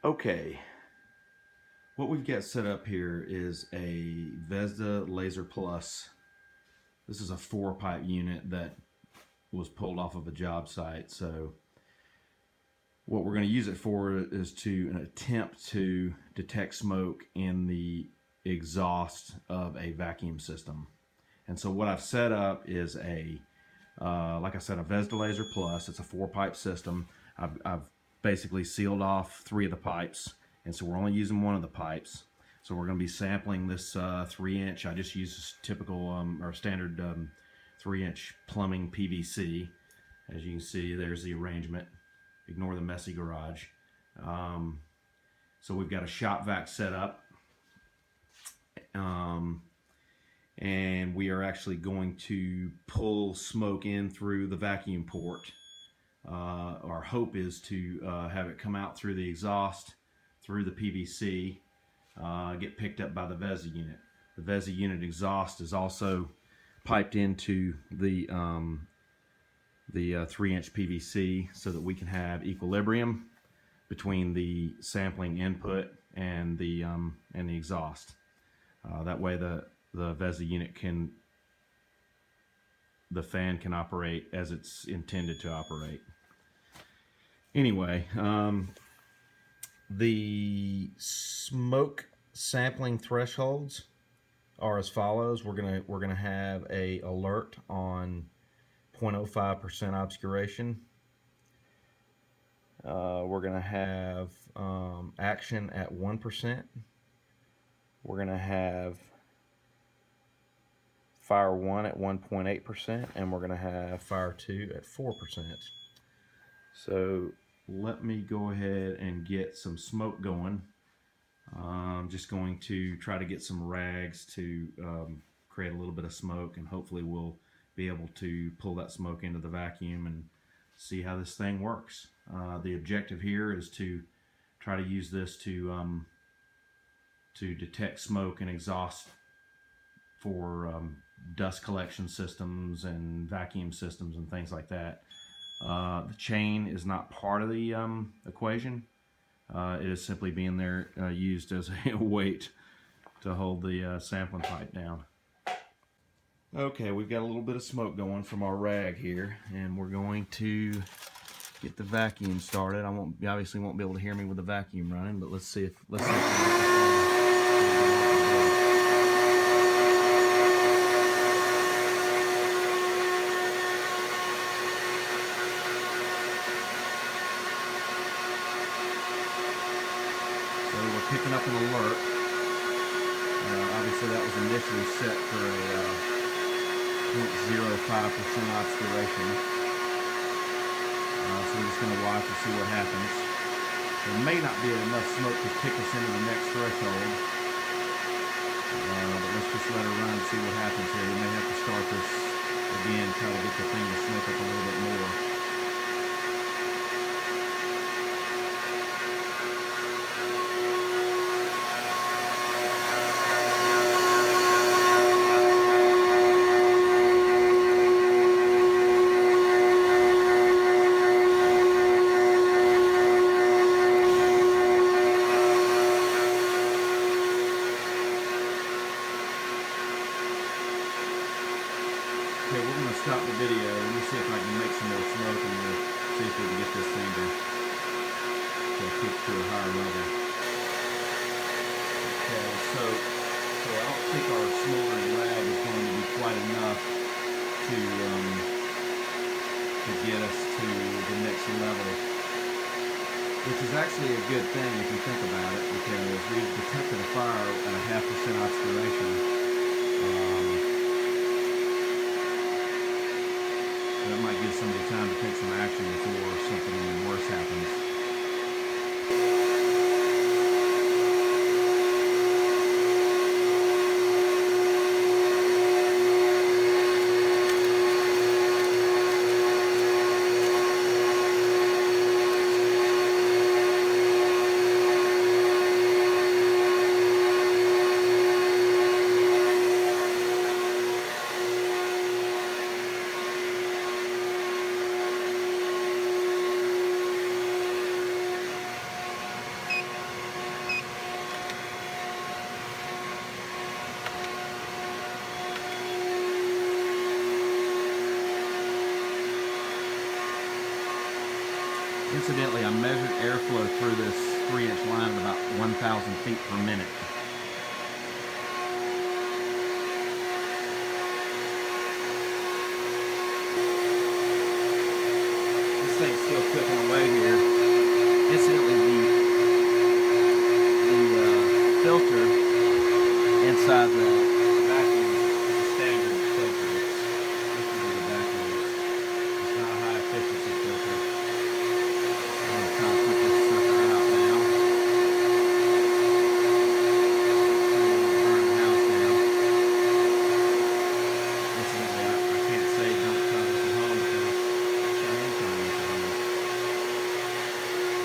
Okay, what we've got set up here is a VESDA Laser Plus. This is a 4-pipe unit that was pulled off of a job site. So what we're going to use it for is to attempt to detect smoke in the exhaust of a vacuum system. And so what I've set up is like I said, a VESDA Laser Plus. It's a 4-pipe system. I've basically sealed off 3 of the pipes, and so we're only using 1 of the pipes. So we're going to be sampling this 3-inch. I just use typical or standard 3-inch plumbing PVC. As you can see, there's the arrangement. Ignore the messy garage. So we've got a shop vac set up, and we are actually going to pull smoke in through the vacuum port. Our hope is to have it come out through the exhaust, through the PVC, get picked up by the VESDA unit. The VESDA unit exhaust is also piped into the 3-inch PVC so that we can have equilibrium between the sampling input and the exhaust. That way the VESDA unit the fan can operate as it's intended to operate. Anyway, the smoke sampling thresholds are as follows. We're gonna have a alert on 0.05% obscuration. We're gonna have action at 1%. We're gonna have fire 1 at 1.8%, and we're gonna have fire 2 at 4%. So let me go ahead and get some smoke going. I'm just going to try to get some rags to create a little bit of smoke, and hopefully we'll be able to pull that smoke into the vacuum and see how this thing works. The objective here is to try to use this to detect smoke and exhaust for dust collection systems and vacuum systems and things like that. The chain is not part of the equation. It is simply being there used as a weight to hold the sampling pipe down. Okay, we've got a little bit of smoke going from our rag here, and we're going to get the vacuum started. Obviously won't be able to hear me with the vacuum running, but let's see if we're picking up an alert. Obviously that was initially set for a 0.05% obscuration. So we're just going to watch and see what happens. There may not be enough smoke to kick us into the next threshold. But let's just let her run and see what happens here. We may have to start this again, try to get the thing to smoke up a little bit more. Okay, we're going to stop the video. Let me see if I can make some more smoke, and we'll see if we can get this thing to kick to a higher level. Okay, so I don't think our smoldering rag is going to be quite enough to get us to the next level, which is actually a good thing if you think about it, because we've detected a fire at a 0.5% obscuration. That might give somebody time to take some action before something worse happens. Incidentally, I measured airflow through this 3-inch line at about 1,000 feet per minute.